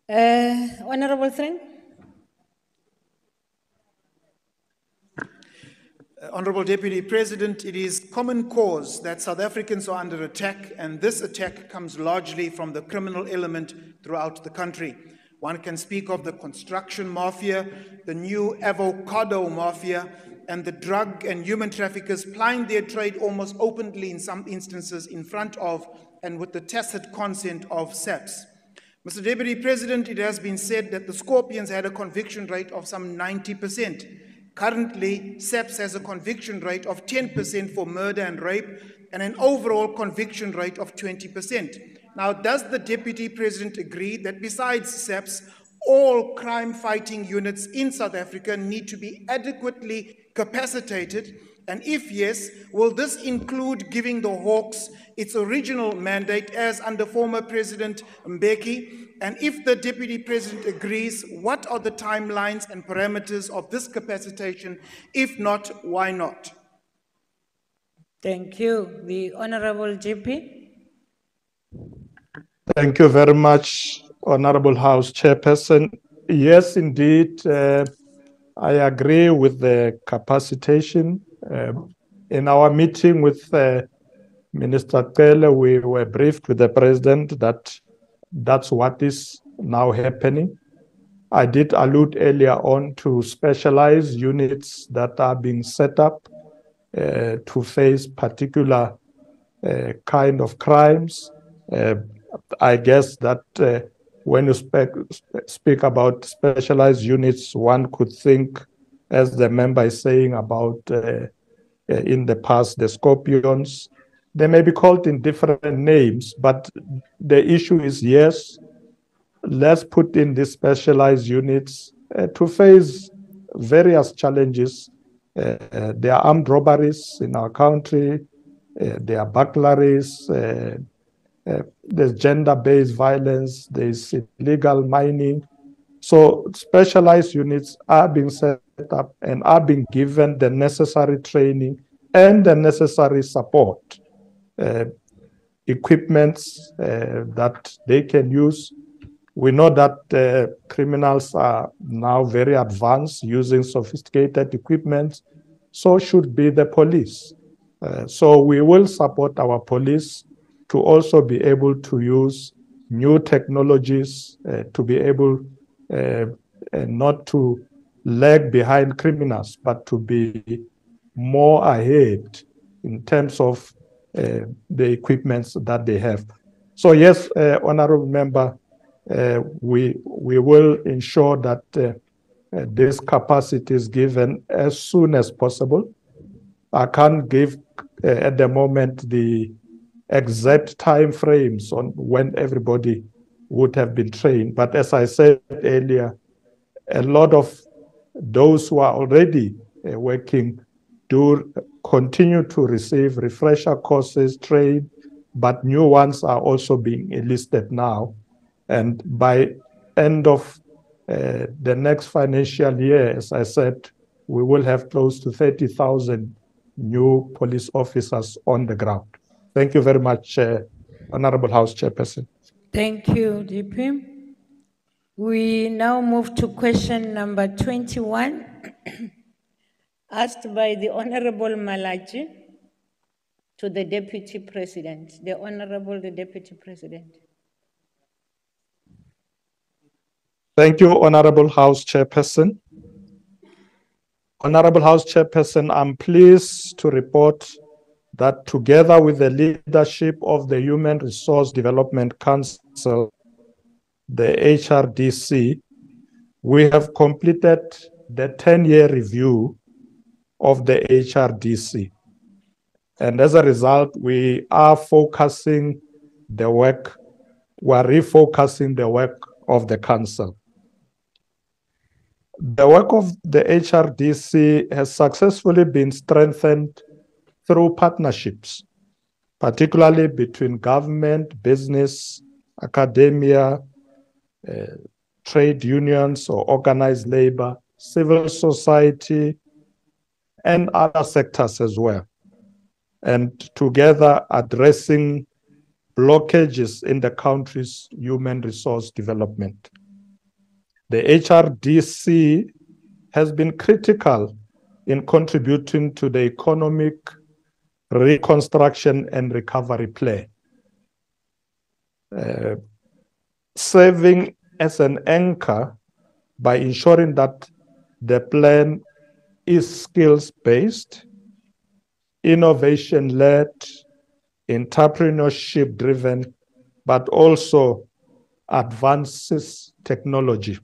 Honorable Frank. Honorable Deputy President, it is common cause that South Africans are under attack, and this attack comes largely from the criminal element throughout the country. One can speak of the construction mafia, the new avocado mafia, and the drug and human traffickers plying their trade almost openly in some instances in front of and with the tacit consent of SAPS. Mr. Deputy President, it has been said that the Scorpions had a conviction rate of some 90%. Currently, SAPS has a conviction rate of 10% for murder and rape and an overall conviction rate of 20%. Now, does the Deputy President agree that besides SAPS, all crime-fighting units in South Africa need to be adequately capacitated? And if yes, will this include giving the Hawks its original mandate as under former President Mbeki? And if the Deputy President agrees, what are the timelines and parameters of this capacitation? If not, why not? Thank you. The Honorable GP. Thank you very much, Honorable House Chairperson. Yes, indeed, I agree with the capacitation. In our meeting with Minister Cele, we were briefed with the President that that's what is now happening. I did allude earlier on to specialized units that are being set up to face particular kind of crimes. I guess that when you speak about specialized units, one could think, as the member is saying, about in the past, the Scorpions. They may be called in different names, but the issue is, yes, let's put in these specialized units to face various challenges. There are armed robberies in our country, there are burglaries, there's gender-based violence, there's illegal mining. So specialized units are being set up and are being given the necessary training and the necessary support. Equipments that they can use. We know that criminals are now very advanced using sophisticated equipment, so should be the police. So we will support our police to also be able to use new technologies to be able not to lag behind criminals, but to be more ahead in terms of the equipments that they have. So yes, Honorable Member, we will ensure that this capacity is given as soon as possible. I can't give at the moment the exact time frames on when everybody would have been trained. But as I said earlier, a lot of those who are already working do continue to receive refresher courses, train, but new ones are also being enlisted now. And by end of the next financial year, as I said, we will have close to 30,000 new police officers on the ground. Thank you very much, Honorable House Chairperson. Thank you, DP. We now move to question number 21, asked by the Honorable Malachi to the Deputy President. The Honorable Deputy President. Thank you, Honorable House Chairperson. Honorable House Chairperson, I'm pleased to report that together with the leadership of the Human Resource Development Council, the HRDC, we have completed the 10-year review of the HRDC. And as a result, we are focusing the work, we're refocusing the work of the Council. The work of the HRDC has successfully been strengthened through partnerships, particularly between government, business, academia, trade unions or organized labor, civil society, and other sectors as well. And together addressing blockages in the country's human resource development. The HRDC has been critical in contributing to the economic reconstruction and recovery plan, serving as an anchor by ensuring that the plan is skills-based, innovation-led, entrepreneurship-driven, but also advances technology.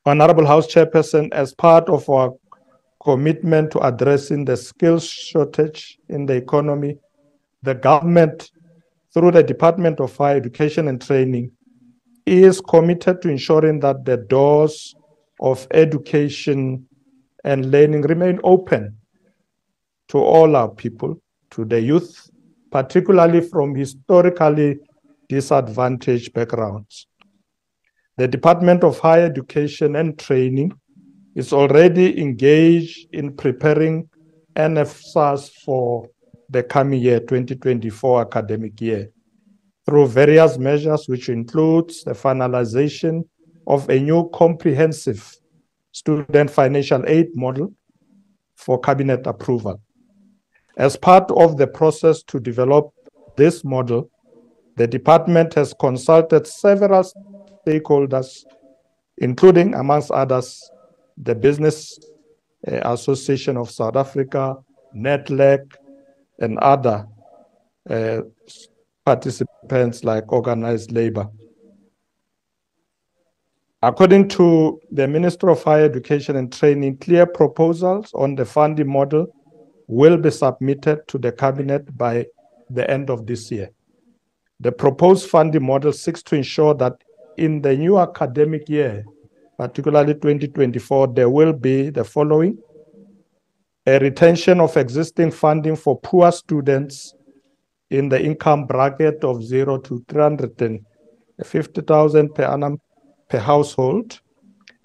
Honorable House Chairperson, as part of our commitment to addressing the skills shortage in the economy, the government, through the Department of Higher Education and Training, is committed to ensuring that the doors of education and learning remain open to all our people, to the youth, particularly from historically disadvantaged backgrounds. The Department of Higher Education and Training is already engaged in preparing NSFAS for the coming year, 2024 academic year, through various measures, which includes the finalization of a new comprehensive student financial aid model for cabinet approval. As part of the process to develop this model, the department has consulted several stakeholders, including, amongst others, the Business Association of South Africa, NETLEC, and other participants like organized labor. According to the Minister of Higher Education and Training, clear proposals on the funding model will be submitted to the cabinet by the end of this year. The proposed funding model seeks to ensure that in the new academic year, particularly 2024, there will be the following: a retention of existing funding for poor students in the income bracket of 0 to 350,000 per annum per household,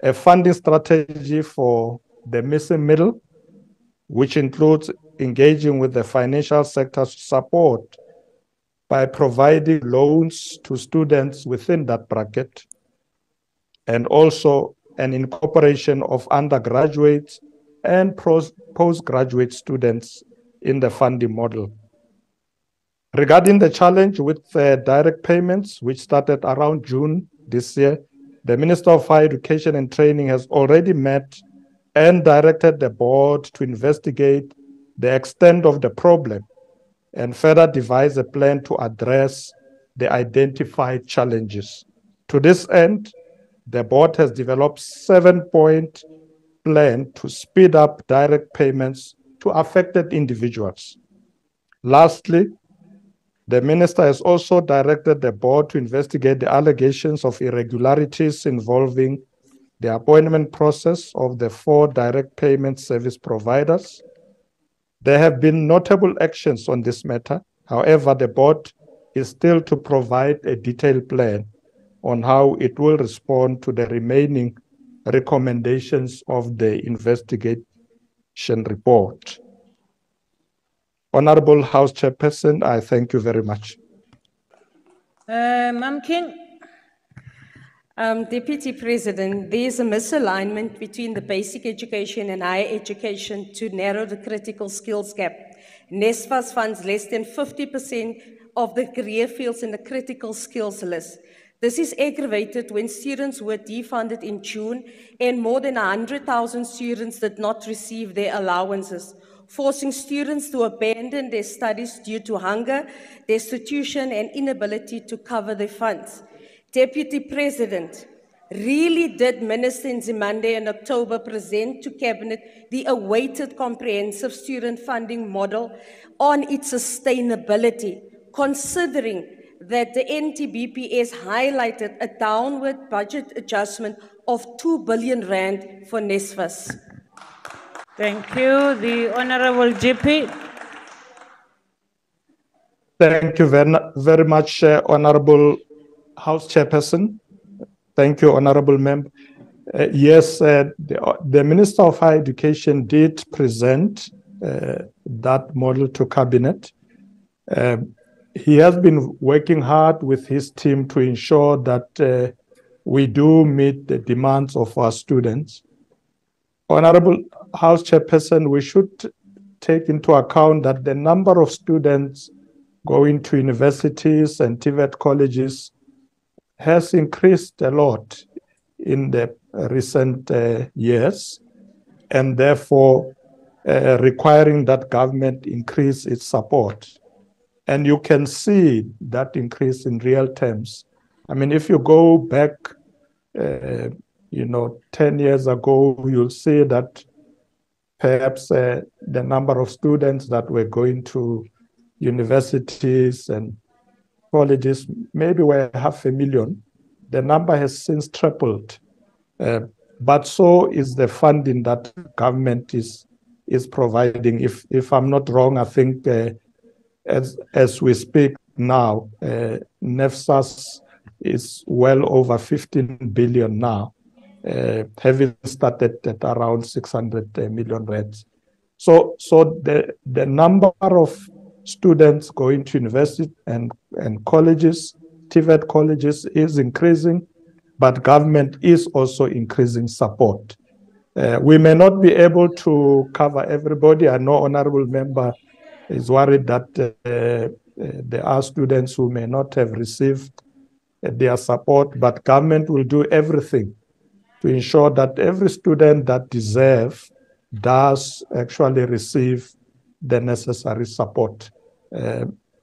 a funding strategy for the missing middle, which includes engaging with the financial sector to support by providing loans to students within that bracket, and also an incorporation of undergraduates and postgraduate students in the funding model. Regarding the challenge with direct payments, which started around June this year, the Minister of Higher Education and Training has already met and directed the board to investigate the extent of the problem and further devise a plan to address the identified challenges. To this end, the board has developed a 7-point plan to speed up direct payments to affected individuals. Lastly, the minister has also directed the board to investigate the allegations of irregularities involving the appointment process of the 4 direct payment service providers. There have been notable actions on this matter. However, the board is still to provide a detailed plan on how it will respond to the remaining recommendations of the investigation report. Honorable House Chairperson, I thank you very much. Ma'am King. Deputy President, there is a misalignment between the basic education and higher education to narrow the critical skills gap. NSFAS funds less than 50% of the career fields in the critical skills list. This is aggravated when students were defunded in June and more than 100,000 students did not receive their allowances, forcing students to abandon their studies due to hunger, destitution, and inability to cover their funds. Deputy President, really did Minister Nzimande in October present to Cabinet the awaited comprehensive student funding model on its sustainability, considering that the NTBPS highlighted a downward budget adjustment of 2 billion rand for NSFAS? Thank you. The Honorable GP. Thank you very much, Honorable House Chairperson. Thank you, Honorable Member. Yes, the Minister of Higher Education did present that model to Cabinet. He has been working hard with his team to ensure that we do meet the demands of our students. Honorable House Chairperson, we should take into account that the number of students going to universities and TVET colleges has increased a lot in the recent years, and therefore requiring that government increase its support. And you can see that increase in real terms. I mean, if you go back, 10 years ago, you'll see that perhaps the number of students that were going to universities and colleges maybe were 500,000. The number has since tripled. But so is the funding that government is providing. If I'm not wrong, I think as we speak now, NEFSAS is well over 15 billion now, having started at around 600 million rands. So the number of students going to university and colleges, TVET colleges, is increasing, but government is also increasing support. We may not be able to cover everybody. I know honorable member is worried that there are students who may not have received their support, but government will do everything to ensure that every student that deserves does actually receive the necessary support.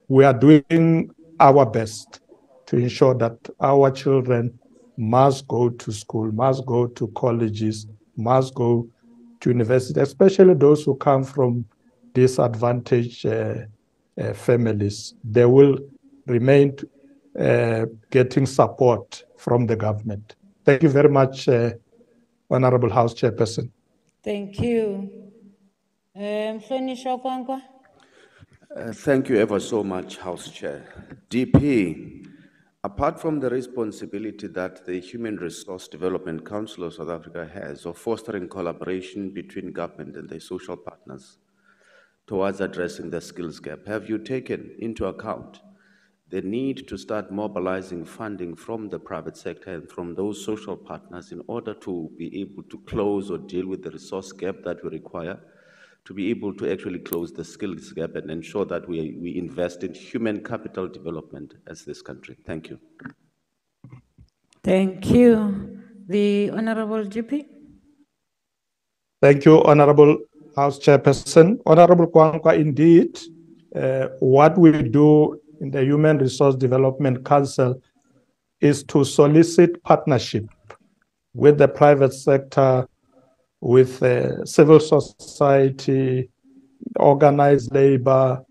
We are doing our best to ensure that our children must go to school, must go to colleges, must go to university, especially those who come from disadvantaged families. They will remain getting support from the government. Thank you very much, Honorable House Chairperson. Thank you. Mhlonishwa Kwankwa. Thank you ever so much, House Chair. DP, apart from the responsibility that the Human Resource Development Council of South Africa has of fostering collaboration between government and their social partners towards addressing the skills gap, have you taken into account the need to start mobilizing funding from the private sector and from those social partners in order to be able to close or deal with the resource gap that we require to be able to actually close the skills gap and ensure that we invest in human capital development as this country? Thank you. Thank you. The Honorable GP. Thank you, Honorable House Chairperson. Honorable Kwankwa, indeed, what we do in the Human Resource Development Council is to solicit partnership with the private sector, with civil society, organized labor.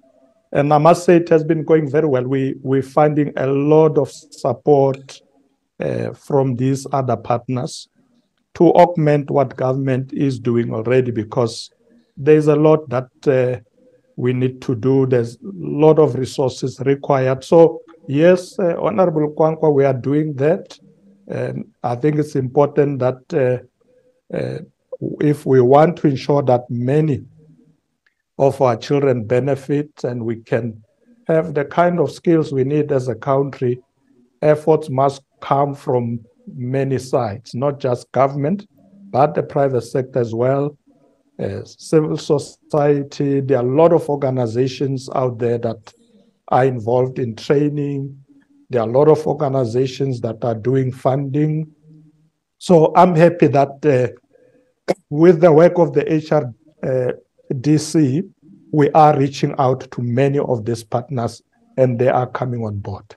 And I must say it has been going very well. We're finding a lot of support from these other partners to augment what government is doing already, because there's a lot that we need to do. There's a lot of resources required. So yes, Honorable Kwankwa, we are doing that. I think it's important that if we want to ensure that many of our children benefit and we can have the kind of skills we need as a country, efforts must come from many sides, not just government, but the private sector as well, civil society. There are a lot of organizations out there that are involved in training. There are a lot of organizations that are doing funding. So I'm happy that with the work of the HRDC, we are reaching out to many of these partners and they are coming on board.